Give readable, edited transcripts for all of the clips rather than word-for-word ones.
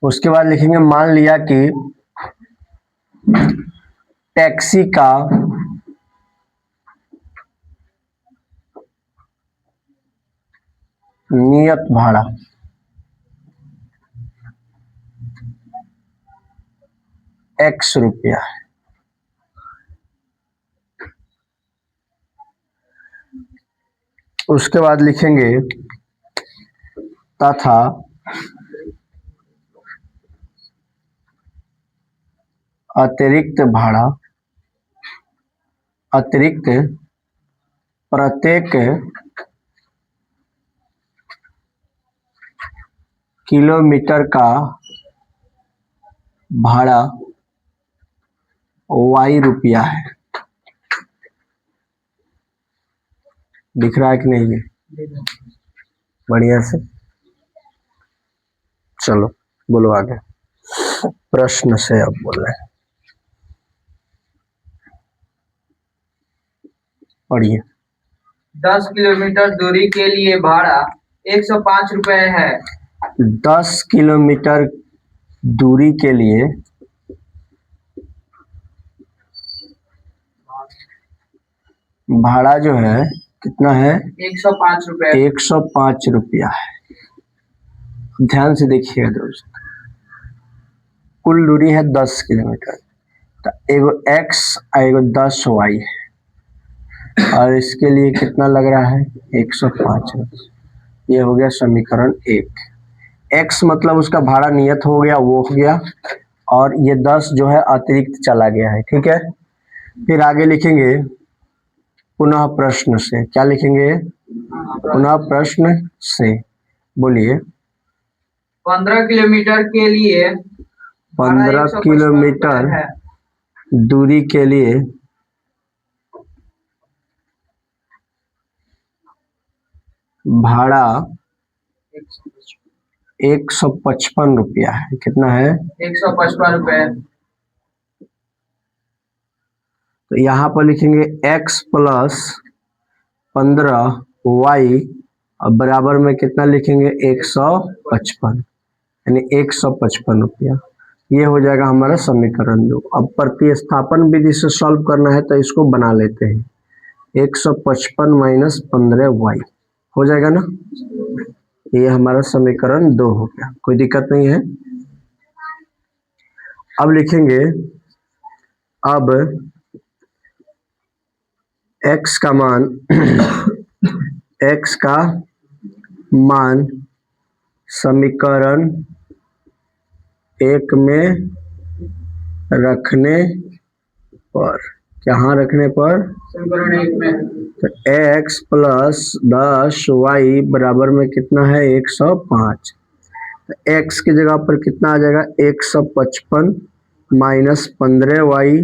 उसके बाद लिखेंगे मान लिया कि टैक्सी का नियत भाड़ा X रुपया है। उसके बाद लिखेंगे तथा अतिरिक्त प्रत्येक किलोमीटर का भाड़ा Y रुपया है। दिख रहा है कि नहीं है? बढ़िया से चलो बोलो आगे। प्रश्न से अब बोल रहे हैं, पढ़िए। 10 किलोमीटर दूरी के लिए भाड़ा 105 रुपए है। 10 किलोमीटर दूरी के लिए भाड़ा जो है कितना है? 105 रुपए। 105 रुपया है। ध्यान से देखिएगा दोस्त, कुल दूरी है 10 किलोमीटर, तो एगो x एगो 10 y है और इसके लिए कितना लग रहा है? 105 रुपये। ये हो गया समीकरण 1। x मतलब उसका भाड़ा नियत हो गया, वो हो गया, और ये 10 जो है अतिरिक्त चला गया है। ठीक है, फिर आगे लिखेंगे पुनः प्रश्न से। क्या लिखेंगे? पुनः प्रश्न से। बोलिए। 15 किलोमीटर के लिए 15 किलोमीटर दूरी के लिए भाड़ा 155 रुपया है। कितना है? 155 रुपए। तो यहाँ पर लिखेंगे x प्लस 15y और बराबर में कितना लिखेंगे? 155, यानी 155 रुपया। ये हो जाएगा हमारा समीकरण 2। अब प्रतिस्थापन विधि से सॉल्व करना है तो इसको बना लेते हैं। 155 माइनस 15y हो जाएगा ना? ये हमारा समीकरण 2 हो गया। कोई दिक्कत नहीं है। अब लिखेंगे, अब x का मान समीकरण 1 में रखने पर, कहाँ रखने पर? समीकरण 1 में। तो x प्लस 10y बराबर में कितना है? 105। तो x की जगह पर कितना आ जाएगा? 155 माइनस 15y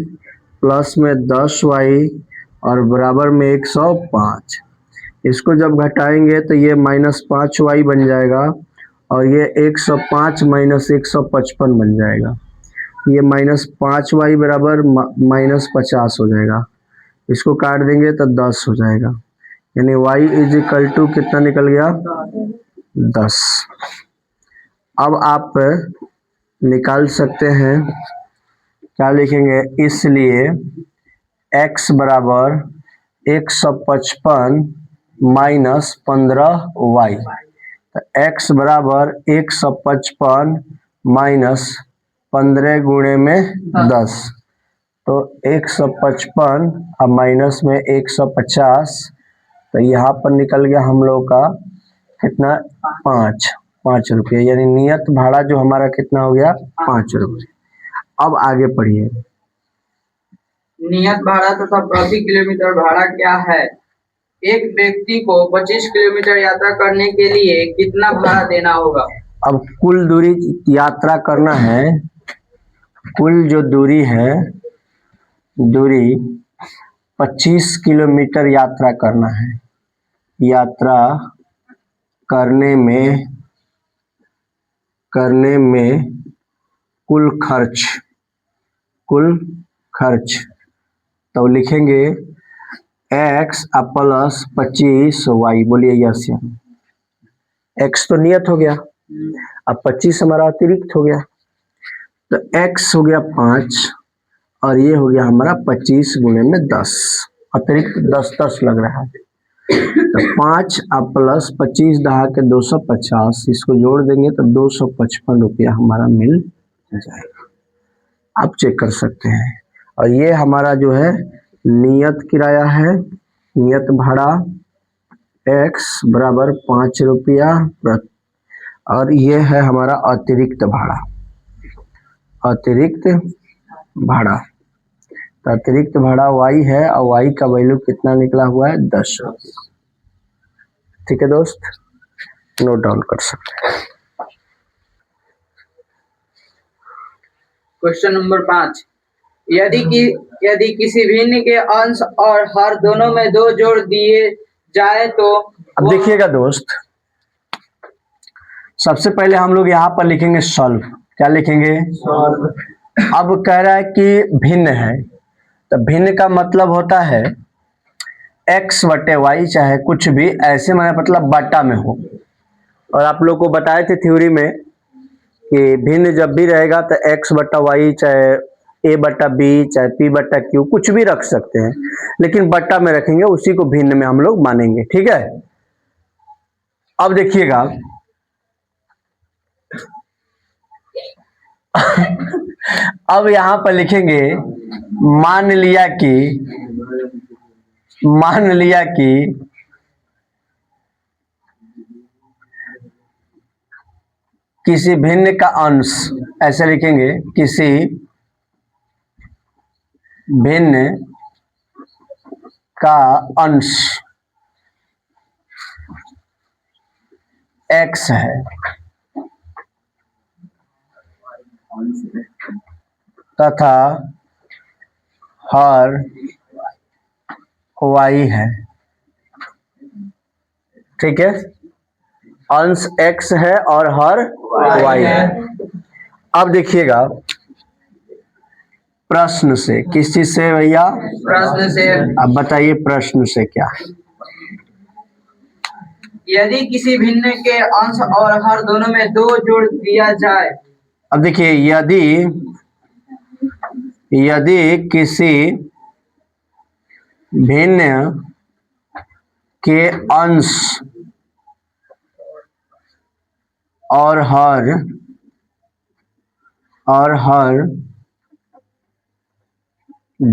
प्लस में 10y और बराबर में 105। इसको जब घटाएंगे तो ये -5y बन जाएगा और ये 105 माइनस 155 बन जाएगा। ये -5y बराबर -50 हो जाएगा। इसको काट देंगे तो 10 हो जाएगा, यानी y इज इक्वल टू कितना निकल गया? 10। अब आप निकाल सकते हैं, क्या लिखेंगे? इसलिए x बराबर 155 माइनस 15y, तो x बराबर 155 माइनस 15 गुणे में 10, तो 155 और माइनस में 150, तो यहाँ पर निकल गया हम लोग का कितना? 5 रुपये, यानी नियत भाड़ा जो हमारा कितना हो गया? 5 रुपये। अब आगे पढ़िए। नियत भाड़ा तथा प्रति किलोमीटर भाड़ा क्या है? एक व्यक्ति को 25 किलोमीटर यात्रा करने के लिए कितना भाड़ा देना होगा? अब कुल दूरी यात्रा करना है, कुल जो दूरी है, दूरी 25 किलोमीटर यात्रा करना है। यात्रा करने में कुल खर्च तो लिखेंगे x प्लस 25y। बोलिए यस। x तो नियत हो गया। अब 25 हमारा अतिरिक्त हो गया, तो x हो गया 5 और ये हो गया हमारा 25 गुणे में 10, अतिरिक्त 10 लग रहा है। तो 5 अब प्लस 25 दहा के 250, इसको जोड़ देंगे तो 255 रुपया हमारा मिल जाएगा। आप चेक कर सकते हैं। और ये हमारा जो है नियत किराया है, नियत भाड़ा x बराबर 5 रुपया और ये है हमारा अतिरिक्त भाड़ा, अतिरिक्त भाड़ा। तो अतिरिक्त भाड़ा y है और y का वैल्यू कितना निकला हुआ है 10 रुपया। ठीक है दोस्त, नोट डाउन कर सकते हैं। क्वेश्चन नंबर 5, यदि किसी भिन्न के अंश और हर दोनों में 2 जोड़ दिए जाए तो अब देखिएगा दोस्त, सबसे पहले हम लोग यहाँ पर लिखेंगे सॉल्व। क्या लिखेंगे? सॉल्व। अब कह रहा है कि भिन्न है, तो भिन्न का मतलब होता है x बटे वाई, चाहे कुछ भी ऐसे माने मतलब बटा में हो। और आप लोग को बताए थे थ्योरी में कि भिन्न जब भी रहेगा तो x बटा वाई, चाहे a बटा b, चाहे p बटा q, कुछ भी रख सकते हैं, लेकिन बटा में रखेंगे, उसी को भिन्न में हम लोग मानेंगे। ठीक है, अब देखिएगा अब यहां पर लिखेंगे मान लिया कि किसी भिन्न का अंश, ऐसे लिखेंगे किसी भिन्न का अंश x है तथा हर y है। ठीक है, अंश x है और हर y है। अब देखिएगा प्रश्न से, किस चीज से भैया? प्रश्न से। अब बताइए प्रश्न से क्या? यदि किसी भिन्न के अंश और हर दोनों में 2 जोड़ दिया जाए। अब देखिए, यदि किसी भिन्न के अंश और हर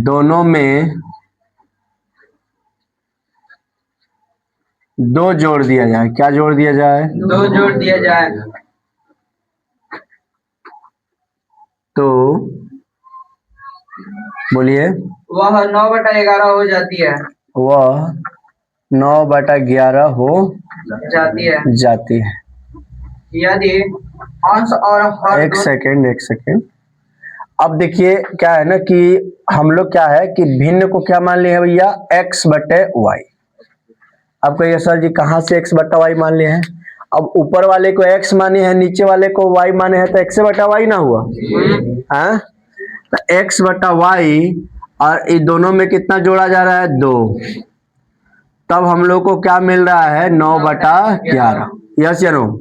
दोनों में 2 जोड़ दिया जाए। क्या जोड़ दिया जाए? 2 जोड़ दिया जाए तो बोलिए। वह 9/11 हो जाती है। वह 9/11 हो जाती है। यदि अंश और हर एक सेकेंड। अब देखिए क्या है ना कि हम लोग क्या है कि भिन्न को क्या मान लिए हैं भैया? x बटे वाई। अब कहिए सर जी कहाँ से x बटा वाई मान लिए हैं? अब ऊपर वाले को x माने हैं, नीचे वाले को y माने हैं, तो x बटा वाई ना हुआ? हाँ, तो x बटा वाई और इन दोनों में कितना जोड़ा जा रहा है? 2। तब हम लोग को क्या मिल रहा है? 9/11। यस या नो?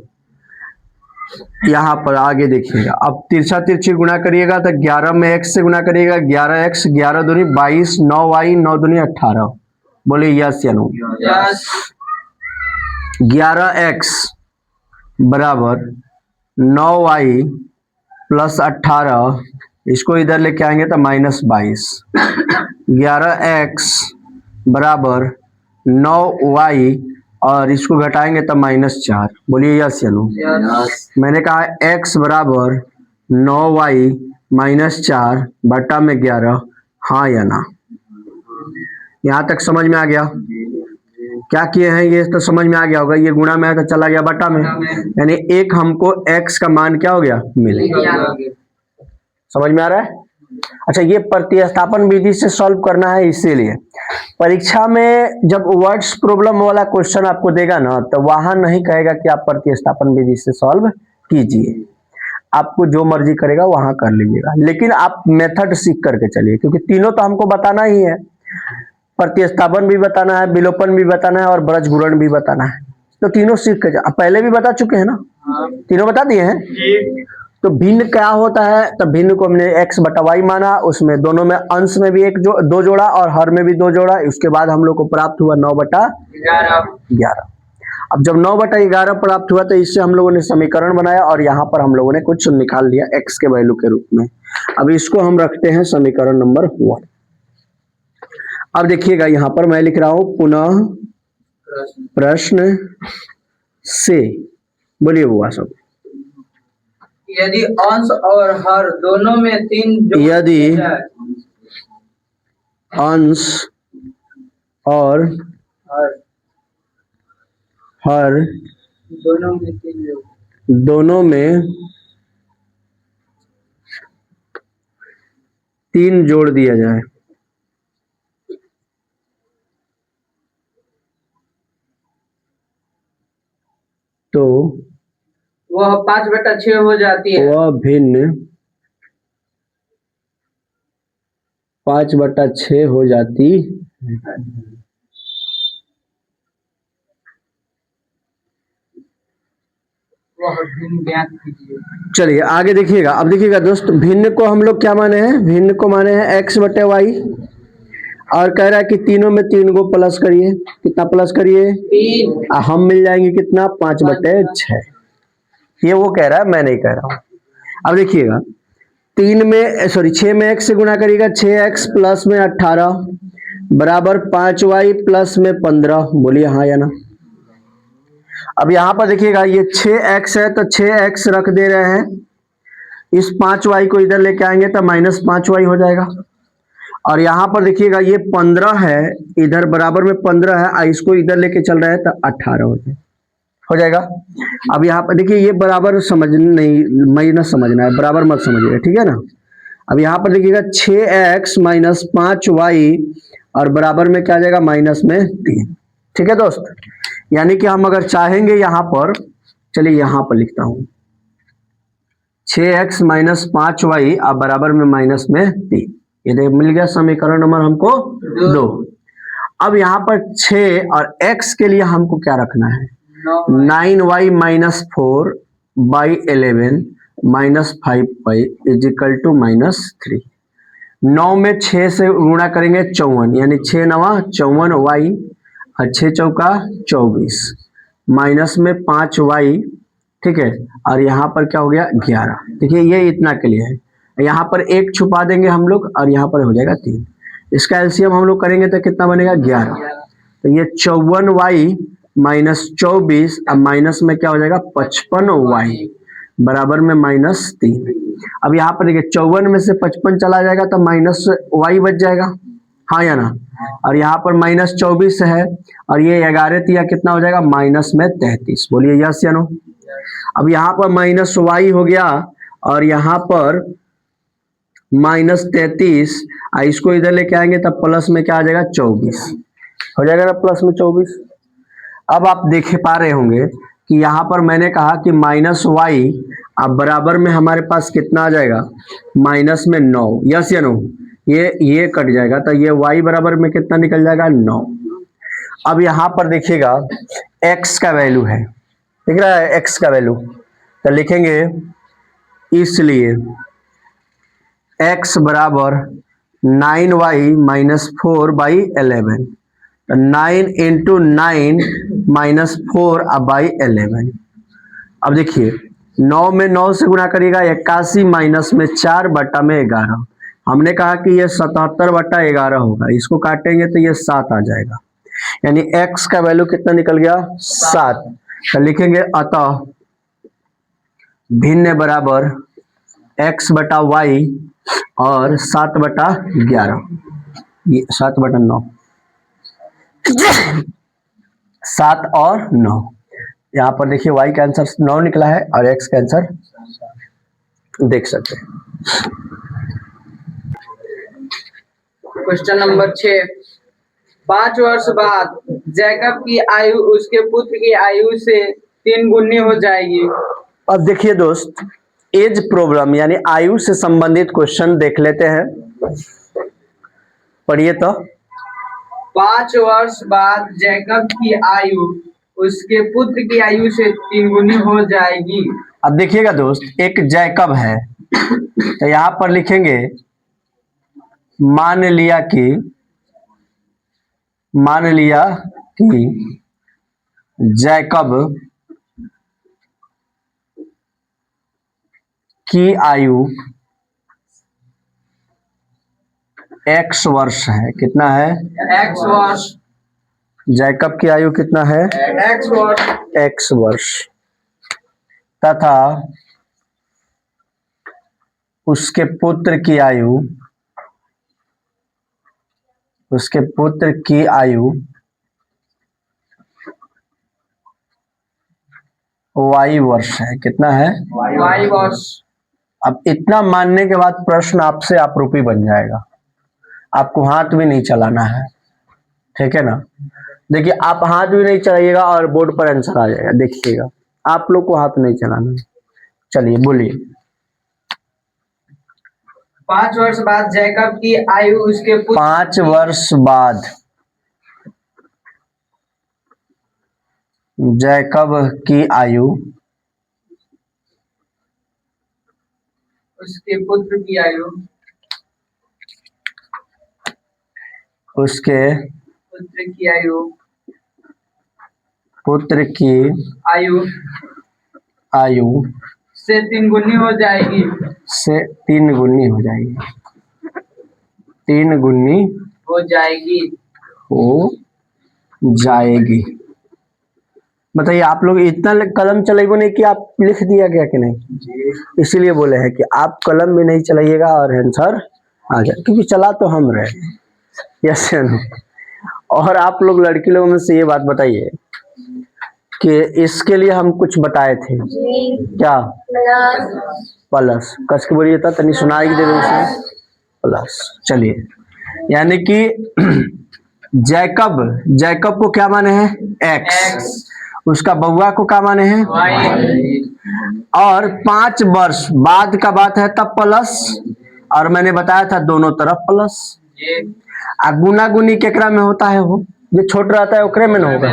यहाँ पर आगे देखिएगा, अब तिरछा तिरछी गुणा करिएगा तो 11 में x से गुणा करिएगा, 11x, 11 दूनी 22, 9y, 9 दूनी 18। बोलिए यस या नो? यस। 11x बराबर 9y प्लस 18, इसको इधर लेके आएंगे तो -22। 11x बराबर 9y और इसको घटाएंगे तो -4। बोलिए यस या नो? यस। मैंने कहा x बराबर 9y -4 बटा में 11, हाँ या ना? यहाँ तक समझ में आ गया? क्या किए हैं ये तो समझ में आ गया होगा। ये गुणा में तो चला गया बटा में, यानी एक हमको x का मान क्या हो गया? मिल गया। समझ में आ रहा है? अच्छा, ये प्रतिस्थापन विधि से सॉल्व करना है, इसीलिए परीक्षा में जब वर्ड्स प्रॉब्लम वाला क्वेश्चन आपको देगा ना, तो वहां नहीं कहेगा कि आप प्रतिस्थापन विधि से सॉल्व कीजिए। आपको जो मर्जी करेगा वहां कर लीजिएगा, लेकिन आप मेथड सीख करके चलिए, क्योंकि तीनों तो हमको बताना ही है। प्रतिस्थापन भी बताना है, विलोपन भी बताना है और ब्रज गुणन भी बताना है, तो तीनों सीख के पहले भी बता चुके हैं ना। तीनों बता दिए हैं। तो भिन्न क्या होता है, तो भिन्न को हमने x बटा वाई माना, उसमें दोनों में अंश में भी दो जोड़ा और हर में भी दो जोड़ा, उसके बाद हम लोग को प्राप्त हुआ 9 बटा 11। अब जब 9 बटा 11 प्राप्त हुआ तो इससे हम लोगों ने समीकरण बनाया और यहाँ पर हम लोगों ने कुछ निकाल लिया x के वैल्यू के रूप में। अब इसको हम रखते हैं समीकरण नंबर 1। अब देखिएगा यहाँ पर मैं लिख रहा हूं पुनः प्रश्न से, बोलिए बुआ सब। यदि अंश और हर दोनों में 3 जोड़ यदि दिए जाए, अंश और हर दोनों में 3 जोड़, दोनों में 3 जोड़ दिया जाए तो वह 5/6 हो जाती है। वह भिन्न 5/6 हो जाती है। वह भिन्न ज्ञात कीजिए। चलिए आगे देखिएगा। अब देखिएगा दोस्त, भिन्न को हम लोग क्या माने हैं, भिन्न को माने हैं x बटे वाई, और कह रहा है कि तीनों में 3 को प्लस करिए। कितना प्लस करिए, 3। हम मिल जाएंगे कितना, 5/6। ये वो कह रहा है, मैं नहीं कह रहा हूं। अब देखिएगा 6 में x से गुणा करिएगा, 6x प्लस में 18 बराबर 5y प्लस में 15। बोलिए हाँ या ना। अब यहां पर देखिएगा ये 6x है तो 6x रख दे रहे हैं, इस 5y को इधर लेके आएंगे तो -5y हो जाएगा। और यहां पर देखिएगा ये 15 है, इधर बराबर में 15 है, इसको इधर लेके चल रहा है तो 18 हो जाएगा। अब यहाँ पर देखिए ये बराबर समझना है, बराबर मत समझिएगा, ठीक है ना। अब यहाँ पर देखिएगा 6x माइनस 5y और बराबर में क्या आ जाएगा, -3। ठीक है दोस्त, यानी कि हम अगर चाहेंगे यहाँ पर, चलिए यहाँ पर लिखता हूं 6x माइनस 5y और बराबर में -3। ये देख मिल गया समीकरण नंबर हमको 2। अब यहाँ पर 6 और x के लिए हमको क्या रखना है, 9y minus 4 by 11 minus 5y is equal to -3। 9 में 6 से गुणा करेंगे 54, यानी 6 9 54y और 6 चौका 24 माइनस में 5y, ठीक है। और यहाँ पर क्या हो गया 11। देखिए ये इतना के लिए है, यहाँ पर 1 छुपा देंगे हम लोग और यहाँ पर हो जाएगा 3। इसका एलसीएम हम लोग करेंगे तो कितना बनेगा 11। तो ये 54y माइनस 24 अब माइनस में क्या हो जाएगा 55y बराबर में -3। अब यहाँ पर देखिए 54 में से 55 चला जाएगा तो -y बच जाएगा, हाँ या ना। और यहाँ पर -24 है और ये 11 तिया कितना हो जाएगा -33। बोलिए यस या नो। अब यहाँ पर -y हो गया और यहाँ पर -33, इसको इधर लेके आएंगे तब प्लस में क्या आ जाएगा 24 हो जाएगा ना, प्लस में 24। अब आप देख पा रहे होंगे कि यहाँ पर मैंने कहा कि -y अब बराबर में हमारे पास कितना आ जाएगा, माइनस में 9। यस या नो, ये कट जाएगा तो ये y बराबर में कितना निकल जाएगा 9। अब यहाँ पर देखिएगा x का वैल्यू है, दिख रहा है x का वैल्यू, तो लिखेंगे इसलिए x बराबर 9y minus 4 by 11, 9 into 9 minus 4 by 11। अब देखिए 9 में 9 से गुणा करिएगा 81 माइनस में 4 बटा में 11। हमने कहा कि ये 77 बटा 11 होगा, इसको काटेंगे तो ये 7 आ जाएगा, यानी x का वैल्यू कितना निकल गया 7। तो लिखेंगे अतः भिन्न बराबर x बटा y और 7 बटा 11, ये 7 बटा 9, 7 और 9। यहाँ पर देखिए y का आंसर 9 निकला है और x का आंसर देख सकते हैं। क्वेश्चन नंबर 6, 5 वर्ष बाद जैकब की आयु उसके पुत्र की आयु से 3 गुनी हो जाएगी। अब देखिए दोस्त, एज प्रॉब्लम यानी आयु से संबंधित क्वेश्चन देख लेते हैं, पढ़िए तो। 5 वर्ष बाद जैकब की आयु उसके पुत्र की आयु से 3 गुनी हो जाएगी। अब देखिएगा दोस्त, एक जैकब है, तो यहां पर लिखेंगे मान लिया कि जैकब की आयु x वर्ष है। कितना है? x वर्ष। जैकब की आयु कितना है? x वर्ष। x वर्ष तथा उसके पुत्र की आयु y वर्ष है। कितना है? y वर्ष। अब इतना मानने के बाद प्रश्न आपसे आपरूपी बन जाएगा, आपको हाथ भी नहीं चलाना है, ठीक है ना। देखिए, आप हाथ भी नहीं चलाइएगा और बोर्ड पर आंसर आ जाएगा, देखिएगा, आप लोग को हाथ नहीं चलाना है। चलिए बोलिए। 5 वर्ष बाद जैकब की आयु उसके पुत्र 5 वर्ष बाद जैकब की आयु उसके पुत्र की आयु उसके पुत्र की आयु से 3 गुनी हो जाएगी। 3 गुनी हो जाएगी। 3 गुनी हो जाएगी। बताइए, आप लोग इतना कलम चलेगो नहीं कि आप लिख दिया गया कि नहीं? इसीलिए बोले हैं कि आप कलम भी नहीं चलाइएगा और आंसर आ जाए, क्योंकि चला तो हम रहे। Yes no. और आप लोग लड़की लोगों में से ये बात बताइए कि इसके लिए हम कुछ बताए थे क्या? प्लस। कस के बोलिए था, तनी सुनाई दे दो इसमें। प्लस। चलिए, यानी कि जैकब को क्या माने हैं? x। उसका बउआ को क्या माने हैं? और 5 वर्ष बाद का बात है तब प्लस, और मैंने बताया था दोनों तरफ प्लस। गुना गुनी केकरा में होता है? वो जो छोटा रहता है ओकरे में न होगा।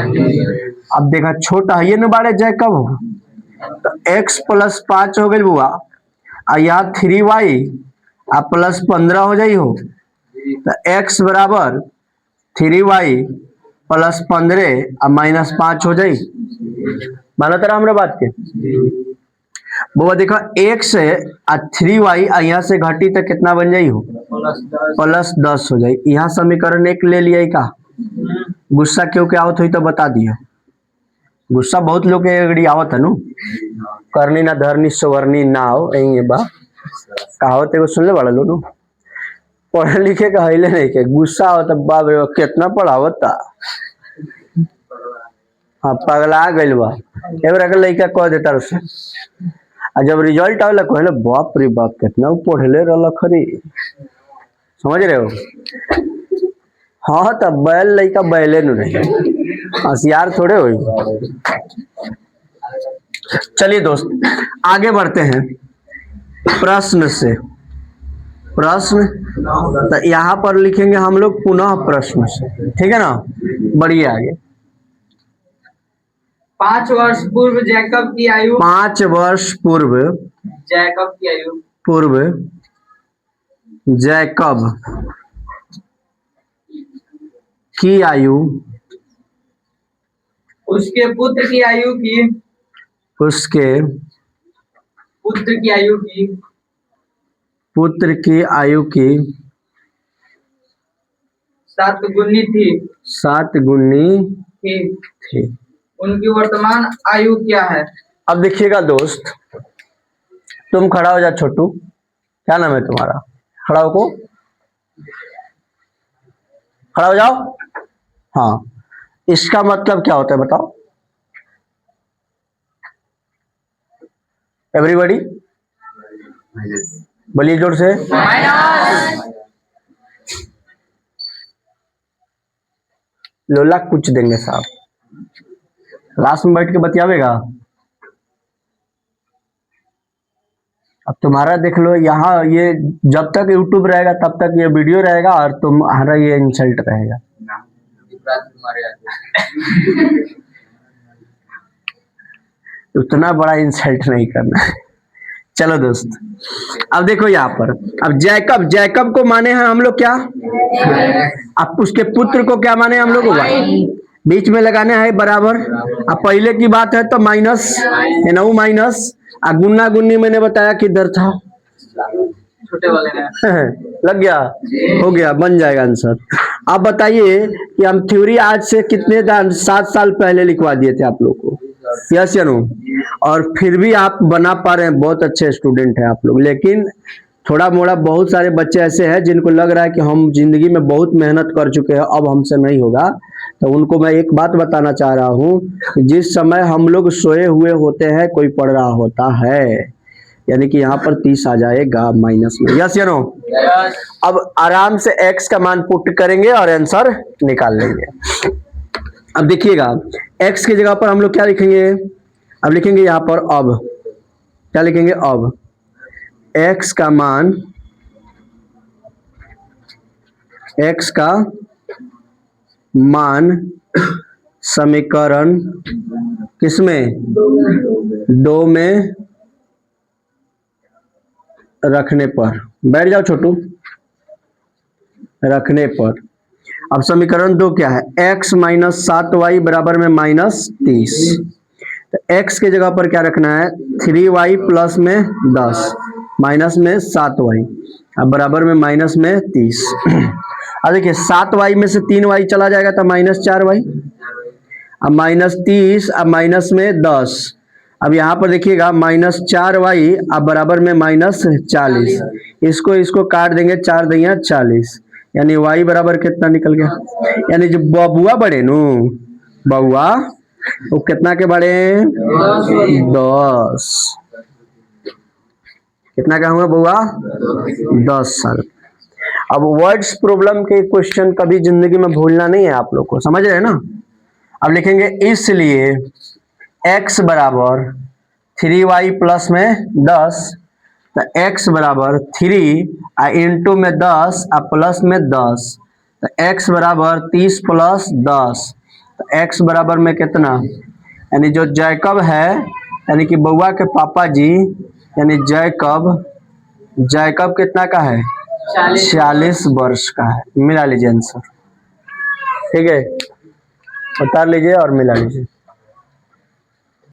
अब देखा, छोटा ये न बारे जैकब हो, तो x प्लस 5 हो गई बुआ, और यहाँ 3y प्लस 15 हो जाई हो, तो x बराबर 3y प्लस 15 और माइनस 5 हो जाई। माना तरह हमरा बात के बुआ, देखो x से 3y यहाँ से घटी तो कितना बन जाई हो? प्लस 10 हो जाई। यहाँ समीकरण 1 ले लिया का। गुस्सा क्यों क्या आवत हुई तो बता दिया। गुस्सा बहुत लोग के अगड़ी आवत है नु, करनी ना धरनी सवरनी ना हो, यही बा कहावत एगो सुनले बड़ा लो नु, पढ़े लिखे का हईले नहीं के गुस्सा आवत बाप रे कितना पढ़ावता। हाँ, पगला गइल बा। एबरा के लइका कह देता रसे, आ जब रिजल्ट आवेला कहले बाप रे बाप कितना पढ़ले रहल खरी। समझ रहे हो? हाँ, तब बैल लइका बैले नु रही, होशियार थोड़े हुई। चलिए दोस्त, आगे बढ़ते हैं प्रश्न से। प्रश्न तो यहाँ पर लिखेंगे हम लोग पुनः प्रश्न से, ठीक है ना। बढ़िए, आगे। 5 वर्ष पूर्व जैकब की आयु 5 वर्ष पूर्व जैकब की आयु उसके पुत्र की आयु की 7 गुनी थी। उनकी वर्तमान आयु क्या है? अब देखिएगा दोस्त, तुम खड़ा हो जा छोटू, क्या नाम है तुम्हारा? खड़ा हो जाओ। हाँ, इसका मतलब क्या होता है बताओ एवरीबॉडी, बोलिए जोर से। लोला कुछ देंगे साहब, क्लास में बैठ के बतियावेगा। अब तुम्हारा देख लो यहाँ, ये जब तक यूट्यूब रहेगा तब तक ये वीडियो रहेगा और तुम्हारा ये इंसल्ट रहेगा। उतना बड़ा इंसल्ट नहीं करना है। चलो दोस्त, अब देखो यहाँ पर, अब जैकब, जैकब को माने हैं हम लोग क्या, अब उसके पुत्र को क्या माने हम लोग, वाई। बीच में लगाने हैं बराबर। अब पहले की बात है तो माइनस, नौ माइनस, गुन्ना गुन्नी मैंने बताया किधर था, छोटे वाले में लग गया, हो गया, बन जाएगा आंसर। आप बताइए कि हम थ्योरी आज से कितने 7 साल पहले लिखवा दिए थे आप लोग को, यस या नो, और फिर भी आप बना पा रहे हैं, बहुत अच्छे स्टूडेंट हैं आप लोग। लेकिन थोड़ा मोड़ा बहुत सारे बच्चे ऐसे हैं जिनको लग रहा है कि हम जिंदगी में बहुत मेहनत कर चुके हैं, अब हमसे नहीं होगा। तो उनको मैं एक बात बताना चाह रहा हूँ, जिस समय हम लोग सोए हुए होते हैं कोई पढ़ रहा होता है, यानी कि यहाँ पर 30 आ जाएगा माइनस में, यस या नो। अब आराम से x का मान पुट करेंगे और आंसर निकाल लेंगे। अब देखिएगा, x की जगह पर हम लोग क्या लिखेंगे, अब लिखेंगे यहाँ पर, अब क्या लिखेंगे, अब x का मान, x का मान समीकरण किसमें, दो में रखने पर, बैठ जाओ छोटू, रखने पर। अब समीकरण 2 क्या है, x माइनस 7y बराबर में माइनस 30। तो x की जगह पर क्या रखना है, 3y प्लस में 10 माइनस में 7y, अब बराबर में माइनस में 30। अब देखिए 7y में से 3y चला जाएगा तो माइनस 4y, अब माइनस 30, अब माइनस में 10, अब यहाँ पर देखिएगा माइनस 4y, अब बराबर में माइनस 40। इसको इसको काट देंगे, 4 दिया 40, यानी y बराबर कितना निकल गया, यानी जो बबुआ बड़े नु, बबुआ वो कितना के बड़े, 10, कितना का हुआ बबुआ, 10 साल। अब वर्ड्स प्रॉब्लम के क्वेश्चन कभी जिंदगी में भूलना नहीं है आप लोग को, समझ रहे हैं ना। अब लिखेंगे इसलिए x बराबर 3y प्लस में 10, तो x बराबर 3 इंटू में 10 प्लस में 10, तो x बराबर 30 प्लस 10, तो x बराबर में कितना, यानी जो जैकब है, यानी कि बउआ के पापा जी, यानी जैकब, जैकब कितना का है, 40 वर्ष का है। मिला लीजिए आंसर, ठीक है, उतार लीजिए और मिला लीजिए।